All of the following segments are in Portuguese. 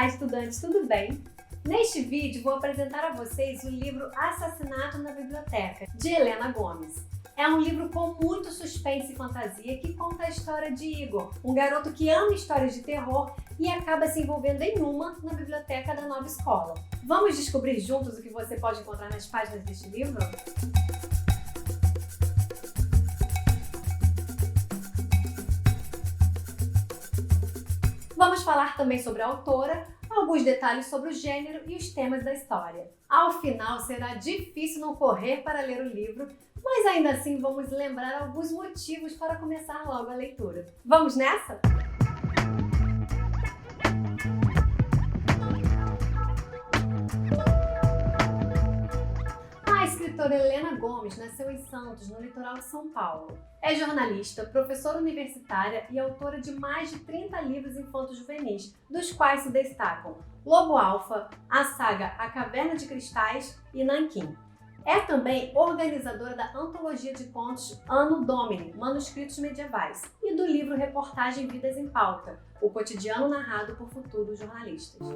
Olá, estudantes, tudo bem? Neste vídeo vou apresentar a vocês o livro Assassinato na Biblioteca, de Helena Gomes. É um livro com muito suspense e fantasia que conta a história de Igor, um garoto que ama histórias de terror e acaba se envolvendo em uma na biblioteca da nova escola. Vamos descobrir juntos o que você pode encontrar nas páginas deste livro? Vamos falar também sobre a autora, alguns detalhes sobre o gênero e os temas da história. Ao final, será difícil não correr para ler o livro, mas ainda assim vamos lembrar alguns motivos para começar logo a leitura. Vamos nessa? A escritora Helena Gomes nasceu em Santos, no litoral de São Paulo. É jornalista, professora universitária e autora de mais de 30 livros infanto-juvenis, dos quais se destacam Lobo Alfa, a saga A Caverna de Cristais e Nanquim. É também organizadora da antologia de contos Anno Domini, Manuscritos Medievais, e do livro Reportagem Vidas em Pauta, o cotidiano narrado por futuros jornalistas.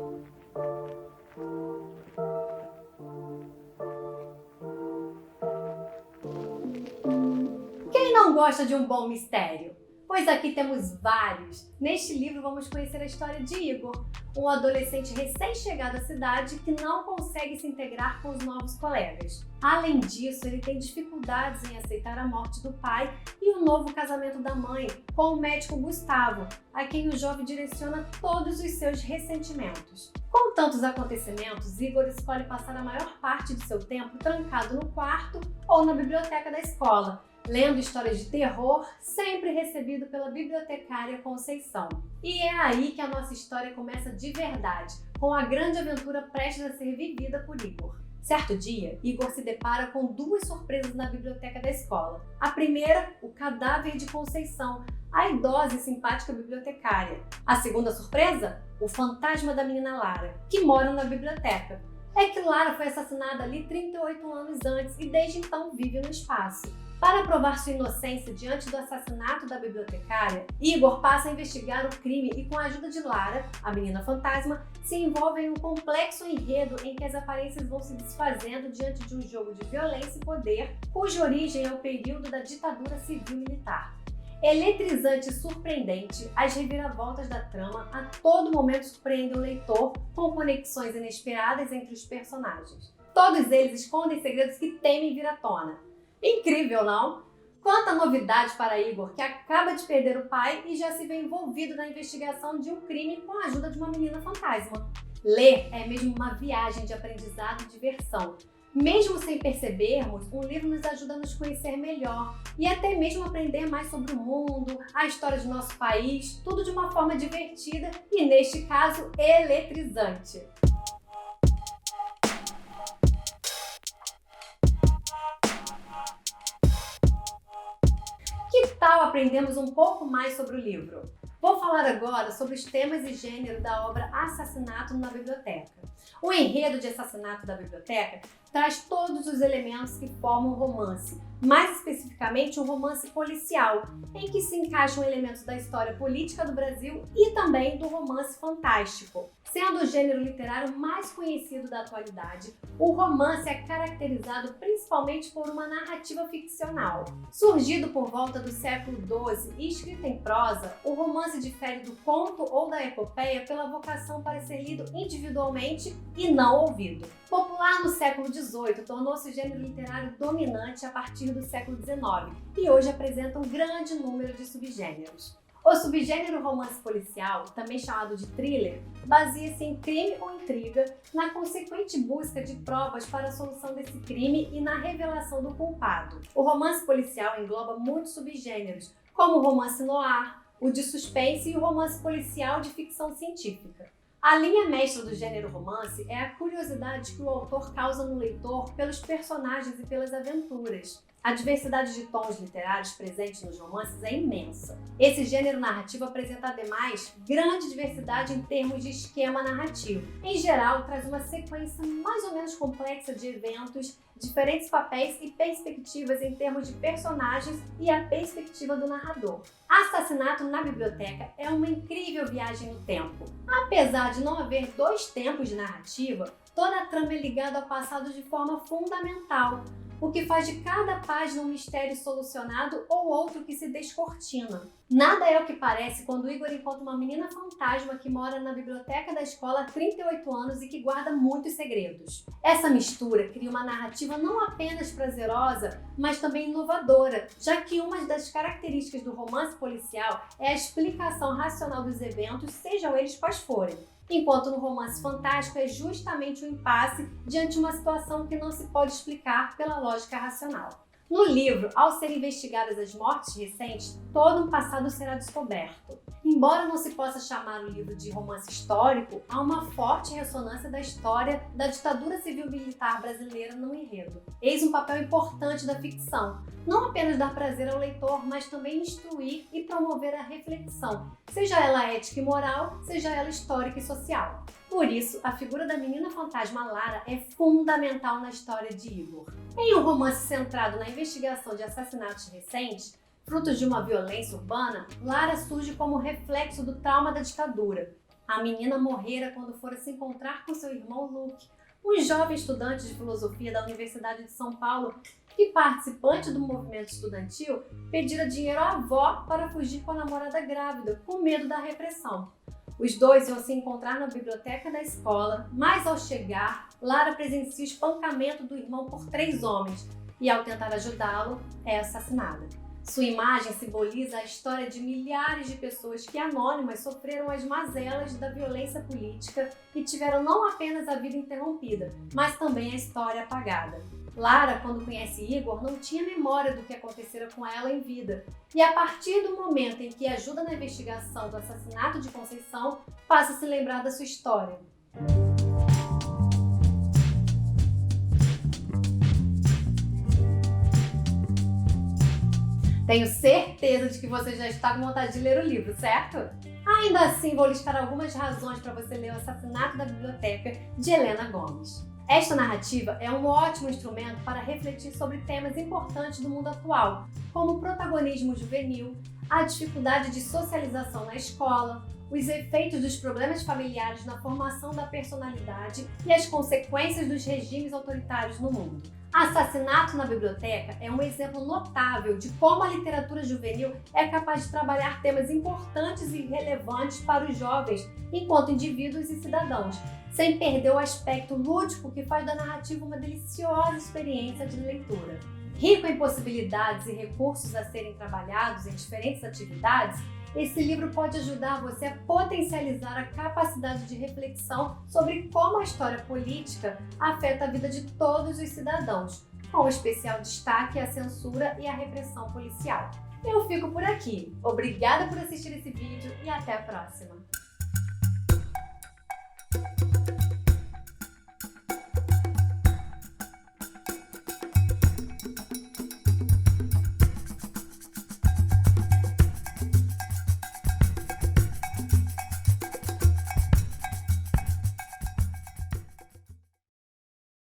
Quem não gosta de um bom mistério? Pois aqui temos vários. Neste livro vamos conhecer a história de Igor, um adolescente recém-chegado à cidade que não consegue se integrar com os novos colegas. Além disso, ele tem dificuldades em aceitar a morte do pai e o novo casamento da mãe com o médico Gustavo, a quem o jovem direciona todos os seus ressentimentos. Com tantos acontecimentos, Igor escolhe passar a maior parte de seu tempo trancado no quarto ou na biblioteca da escola, lendo histórias de terror, sempre recebido pela bibliotecária Conceição. E é aí que a nossa história começa de verdade, com a grande aventura prestes a ser vivida por Igor. Certo dia, Igor se depara com duas surpresas na biblioteca da escola. A primeira, o cadáver de Conceição, a idosa e simpática bibliotecária. A segunda surpresa, o fantasma da menina Lara, que mora na biblioteca. É que Lara foi assassinada ali 38 anos antes e desde então vive no espaço. Para provar sua inocência diante do assassinato da bibliotecária, Igor passa a investigar o crime e, com a ajuda de Lara, a menina fantasma, se envolve em um complexo enredo em que as aparências vão se desfazendo diante de um jogo de violência e poder, cuja origem é o período da ditadura civil-militar. Eletrizante e surpreendente, as reviravoltas da trama a todo momento surpreendem o leitor com conexões inesperadas entre os personagens. Todos eles escondem segredos que temem vir à tona. Incrível, não? Quanta novidade para Igor, que acaba de perder o pai e já se vê envolvido na investigação de um crime com a ajuda de uma menina fantasma. Ler é mesmo uma viagem de aprendizado e diversão. Mesmo sem percebermos, um livro nos ajuda a nos conhecer melhor e até mesmo aprender mais sobre o mundo, a história de nosso país, tudo de uma forma divertida e, neste caso, eletrizante. Que tal aprendemos um pouco mais sobre o livro? Vou falar agora sobre os temas e gênero da obra Assassinato na Biblioteca. O enredo de Assassinato da Biblioteca traz todos os elementos que formam o romance, mais especificamente um romance policial, em que se encaixam elementos da história política do Brasil e também do romance fantástico. Sendo o gênero literário mais conhecido da atualidade, o romance é caracterizado principalmente por uma narrativa ficcional. Surgido por volta do século XII e escrito em prosa, o romance difere do conto ou da epopeia pela vocação para ser lido individualmente e não ouvido. Popular no século XVIII, tornou-se o gênero literário dominante a partir do século XIX e hoje apresenta um grande número de subgêneros. O subgênero romance policial, também chamado de thriller, baseia-se em crime ou intriga, na consequente busca de provas para a solução desse crime e na revelação do culpado. O romance policial engloba muitos subgêneros, como o romance noir, o de suspense e o romance policial de ficção científica. A linha mestra do gênero romance é a curiosidade que o autor causa no leitor pelos personagens e pelas aventuras. A diversidade de tons literários presentes nos romances é imensa. Esse gênero narrativo apresenta, ademais, grande diversidade em termos de esquema narrativo. Em geral, traz uma sequência mais ou menos complexa de eventos, diferentes papéis e perspectivas em termos de personagens e a perspectiva do narrador. Assassinato na Biblioteca é uma incrível viagem no tempo. Apesar de não haver dois tempos de narrativa, toda a trama é ligada ao passado de forma fundamental, o que faz de cada página um mistério solucionado ou outro que se descortina. Nada é o que parece quando Igor encontra uma menina fantasma que mora na biblioteca da escola há 38 anos e que guarda muitos segredos. Essa mistura cria uma narrativa não apenas prazerosa, mas também inovadora, já que uma das características do romance policial é a explicação racional dos eventos, sejam eles quais forem. Enquanto no romance fantástico é justamente o impasse diante de uma situação que não se pode explicar pela lógica racional. No livro, ao serem investigadas as mortes recentes, todo um passado será descoberto. Embora não se possa chamar o livro de romance histórico, há uma forte ressonância da história da ditadura civil-militar brasileira no enredo. Eis um papel importante da ficção, não apenas dar prazer ao leitor, mas também instruir e promover a reflexão, seja ela ética e moral, seja ela histórica e social. Por isso, a figura da menina fantasma Lara é fundamental na história de Igor. Em um romance centrado na investigação de assassinatos recentes, frutos de uma violência urbana, Lara surge como reflexo do trauma da ditadura. A menina morrera quando fora se encontrar com seu irmão Luke, um jovem estudante de filosofia da Universidade de São Paulo que, participante do movimento estudantil, pedira dinheiro à avó para fugir com a namorada grávida, com medo da repressão. Os dois iam se encontrar na biblioteca da escola, mas ao chegar, Lara presencia o espancamento do irmão por 3 homens e, ao tentar ajudá-lo, é assassinada. Sua imagem simboliza a história de milhares de pessoas que, anônimas, sofreram as mazelas da violência política e tiveram não apenas a vida interrompida, mas também a história apagada. Lara, quando conhece Igor, não tinha memória do que acontecera com ela em vida, e a partir do momento em que ajuda na investigação do assassinato de Conceição, passa a se lembrar da sua história. Tenho certeza de que você já está com vontade de ler o livro, certo? Ainda assim, vou listar algumas razões para você ler O Assassinato da Biblioteca, de Helena Gomes. Esta narrativa é um ótimo instrumento para refletir sobre temas importantes do mundo atual, como o protagonismo juvenil, a dificuldade de socialização na escola, os efeitos dos problemas familiares na formação da personalidade e as consequências dos regimes autoritários no mundo. Assassinato na Biblioteca é um exemplo notável de como a literatura juvenil é capaz de trabalhar temas importantes e relevantes para os jovens enquanto indivíduos e cidadãos, sem perder o aspecto lúdico que faz da narrativa uma deliciosa experiência de leitura. Rico em possibilidades e recursos a serem trabalhados em diferentes atividades, esse livro pode ajudar você a potencializar a capacidade de reflexão sobre como a história política afeta a vida de todos os cidadãos, com especial destaque à censura e à repressão policial. Eu fico por aqui. Obrigada por assistir esse vídeo e até a próxima!